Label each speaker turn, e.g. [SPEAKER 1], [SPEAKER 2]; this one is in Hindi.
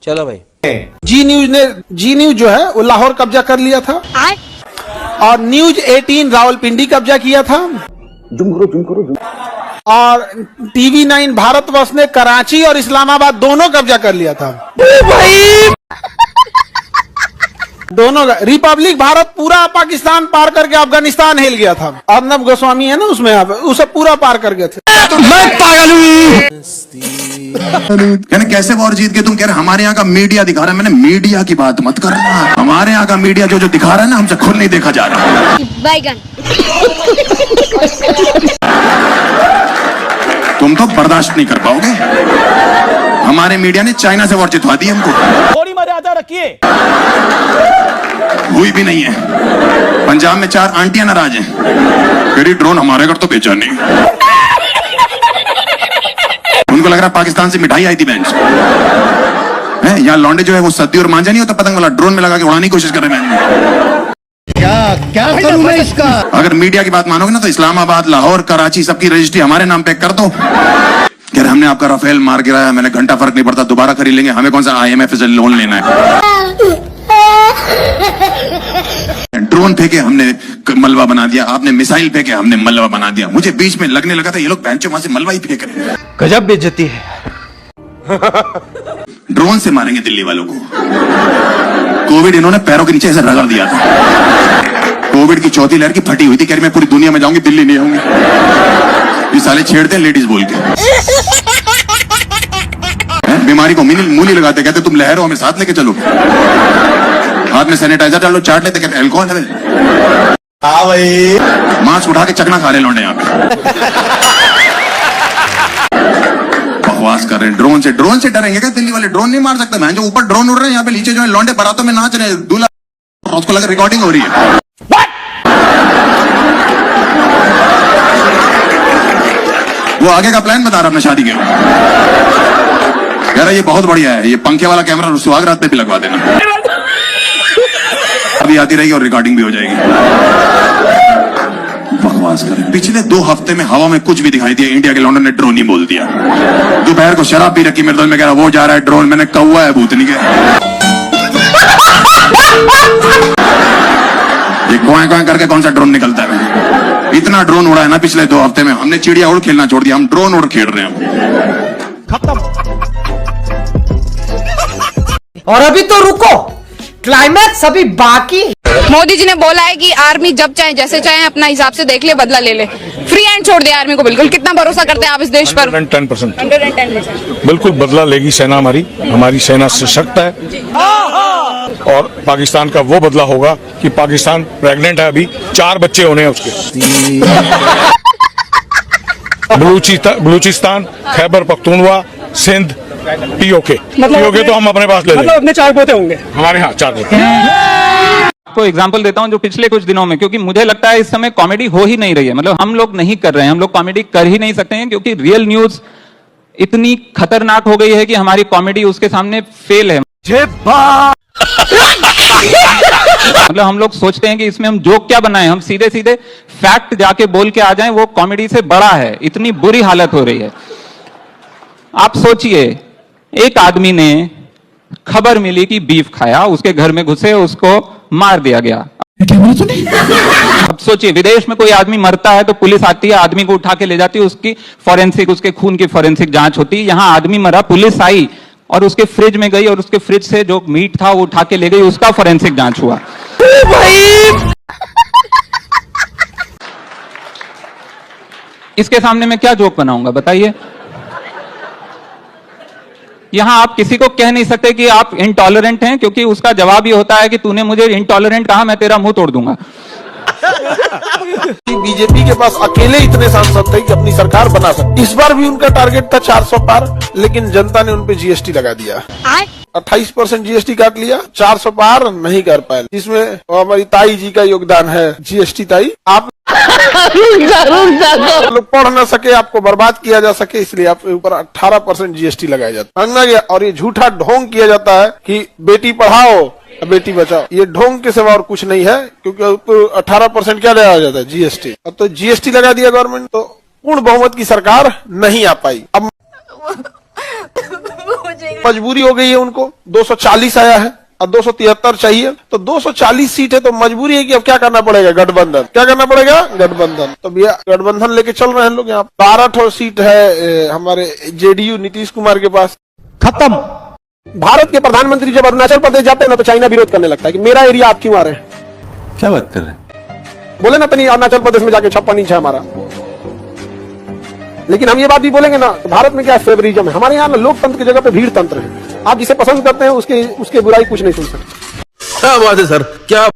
[SPEAKER 1] चलो भाई।
[SPEAKER 2] जी न्यूज जो है वो लाहौर कब्जा कर लिया था और न्यूज 18 रावलपिंडी कब्जा किया था। और टीवी 9 भारतवर्ष ने कराची और इस्लामाबाद दोनों कब्जा कर लिया था। भाई दोनों रिपब्लिक भारत पूरा पाकिस्तान पार करके अफगानिस्तान हिल गया था। अर्नब गोस्वामी है ना उसमें, आप उसे पूरा पार कर गए थे।
[SPEAKER 3] मैं पागल हुई। कैसे वॉर जीत के तुम कह रहे हमारे यहाँ का मीडिया दिखा रहा है। मैंने मीडिया की बात मत कर रहा, हमारे यहाँ का मीडिया जो दिखा रहा है ना, हमसे खुद नहीं देखा जा रहा।
[SPEAKER 4] बैगन
[SPEAKER 3] तुम तो बर्दाश्त नहीं कर पाओगे। हमारे मीडिया ने चाइना से वॉर जितवा दी हमको।
[SPEAKER 1] थोड़ी मर्यादा रखिए।
[SPEAKER 3] हुई भी नहीं है। पंजाब में 4 आंटियां नाराज हैं। फिर ड्रोन हमारे घर तो बेचा नहीं। उनको लग रहा है पाकिस्तान से मिठाई आई थी बेंच है। यहाँ लौंडे जो है वो सद्दी और मांझा नहीं होता पतंग वाला, ड्रोन में लगा के उड़ाने की कोशिश कर रहे हैं। क्या करूं मैं इसका? अगर मीडिया की बात मानोगे ना तो इस्लामाबाद, लाहौर, कराची सबकी रजिस्ट्री हमारे नाम पे कर दो। कह रहे हमने आपका राफेल मार गिराया, मैंने घंटा फर्क नहीं पड़ता, दोबारा खरीद लेंगे, हमें कौन सा IMF से लोन लेना है। ड्रोन फेंके हमने मलबा बना दिया, आपने मिसाइल फेंके हमने मलबा बना दिया। मुझे बीच में लगने लगा था ये लोग बेंचों वहां से मलबा ही फेंक रहे हैं।
[SPEAKER 1] गजब बेइज्जती है।
[SPEAKER 3] ड्रोन से मारेंगे दिल्ली वालों को। कोविड इन्होंने पैरों के नीचे ऐसे रगड़ दिया था। कोविड की चौथी लहर की फटी हुई थी, कह रही मैं पूरी दुनिया में जाऊंगी, दिल्ली नहीं आऊंगी। ये साले छेड़ते हैं लेडीज बोल के। बीमारी को मूली लगाते, कहते तुम लहरों हमें साथ लेके चलो, हाथ में सैनिटाइजर डालो, चाट लेते, कहते अल्कोहल है। हाँ भाई, मास्क उठा के चकना खा रहे लौंडे यहाँ पे। बकवास कर रहे हैं। ड्रोन से डरेंगे क्या दिल्ली वाले? ड्रोन नहीं मार सकते। मैं जो ऊपर ड्रोन उड़ रहे हैं, यहाँ पे नीचे जो है लौंडे बारातों में नाच रहे हैं, दूल्हा उसको लगा रिकॉर्डिंग हो रही है। वो आगे का प्लान बता रहा अपने शादी के। यार ये बहुत बढ़िया है, ये पंखे वाला कैमरा सुहागरात पे भी लगवा देना। अभी आती रहेगी और रिकॉर्डिंग भी हो जाएगी। बकवास करें। पिछले 2 हफ्ते में हवा में कुछ भी दिखाई दिया, इंडिया के लॉन्डन ने ड्रोन ही बोल दिया। दोपहर को शराब पी रखी मेरे दिल में, कह रहा वो जा रहा है ड्रोन, मैंने कौवा है भूतनी के। ये कोए कोए करके कौन सा ड्रोन निकलता है? इतना ड्रोन उड़ा है ना पिछले 2 हफ्ते में, हमने चिड़िया उड़ खेलना छोड़ दिया, हम ड्रोन उड़ खेल रहे हैं।
[SPEAKER 1] खत्म।
[SPEAKER 5] और अभी तो रुको, क्लाइमैक्स अभी बाकी।
[SPEAKER 6] मोदी जी ने बोला है कि आर्मी जब चाहे जैसे चाहे अपना हिसाब से देख ले, बदला ले ले, फ्री हैंड छोड़ दे आर्मी को। बिल्कुल। कितना भरोसा करते हैं आप इस देश पर?
[SPEAKER 7] 110%। बिल्कुल बदला लेगी सेना हमारी सेना सशक्त है। और पाकिस्तान का वो बदला होगा कि पाकिस्तान प्रेग्नेंट है, अभी 4 बच्चे होने हैं उसके। बलूचिस्तान, खैबर पख्तूनवा, सिंध, POK तो हम अपने पास ले लेंगे।
[SPEAKER 5] अपने 4 पोते होंगे
[SPEAKER 7] हमारे यहाँ 4 पोते।
[SPEAKER 8] आपको एग्जांपल देता हूं जो पिछले कुछ दिनों में, क्योंकि मुझे लगता है इस समय कॉमेडी हो ही नहीं रही है, मतलब हम लोग नहीं कर रहे हैं, हम लोग कॉमेडी कर ही नहीं सकते हैं, क्योंकि रियल न्यूज इतनी खतरनाक हो गई है कि हमारी कॉमेडी उसके सामने फेल है। मतलब हम लोग सोचते हैं कि इसमें हम जोक क्या बनाएं, हम सीधे सीधे फैक्ट जाके बोल के आ जाएं, वो कॉमेडी से बड़ा है। इतनी बुरी हालत हो रही है। आप सोचिए, एक आदमी ने खबर मिली कि बीफ खाया, उसके घर में घुसे, उसको मार दिया गया। अब सोचिए, विदेश में कोई आदमी मरता है तो पुलिस आती है, आदमी को उठा के ले जाती है, उसकी फॉरेंसिक, उसके खून की फॉरेंसिक जांच होती है। यहां आदमी मरा, पुलिस आई और उसके फ्रिज में गई और उसके फ्रिज से जो मीट था वो उठा के ले गई, उसका फॉरेंसिक जांच हुआ। इसके सामने मैं क्या जोक बनाऊंगा बताइए? यहां आप किसी को कह नहीं सकते कि आप इंटॉलरेंट हैं, क्योंकि उसका जवाब ये होता है कि तूने मुझे इंटॉलरेंट कहा, मैं तेरा मुंह तोड़ दूंगा।
[SPEAKER 2] बीजेपी के पास अकेले इतने सांसद थे कि अपनी सरकार बना सकते। इस बार भी उनका टारगेट था 400 पार, लेकिन जनता ने उन पे GST लगा दिया। 28% GST काट लिया, 400 पार नहीं कर पाए। इसमें हमारी ताई जी का योगदान है। GST ताई, आप लोग पढ़ न सके, आपको बर्बाद किया जा सके, इसलिए आपके ऊपर 18% GST लगाया जाता है। और ये झूठा ढोंग किया जाता है कि बेटी पढ़ाओ बेटी बचाओ। ये ढोंग के सिवा और कुछ नहीं है, क्योंकि 18% क्या लगाया जाता है? GST। अब तो GST लगा दिया गवर्नमेंट, तो पूर्ण बहुमत की सरकार नहीं आ पाई। अब मजबूरी हो गई है उनको, 240 आया है और 273 चाहिए, तो 240 सीट है तो मजबूरी है कि अब क्या करना पड़ेगा, गठबंधन। क्या करना पड़ेगा, गठबंधन। तो भैया गठबंधन लेके चल रहे हैं लोग। यहाँ 12 सीट है हमारे जेडीयू नीतीश कुमार के पास।
[SPEAKER 5] खत्म।
[SPEAKER 4] भारत के प्रधानमंत्री जब अरुणाचल प्रदेश जाते हैं ना तो चाइना विरोध करने लगता है कि मेरा एरिया आप क्यों आ रहे हैं।
[SPEAKER 1] क्या बात कर रहे हैं?
[SPEAKER 4] बोले ना तनी अरुणाचल प्रदेश में जाके 56 इंच है हमारा। लेकिन हम ये बात भी बोलेंगे ना, तो भारत में क्या फेवरिज्म है। हमारे यहाँ ना लोकतंत्र की जगह पे भीड़ तंत्र है। आप जिसे पसंद करते हैं उसके बुराई कुछ नहीं सुन सकते।
[SPEAKER 1] क्या बात है सर, क्या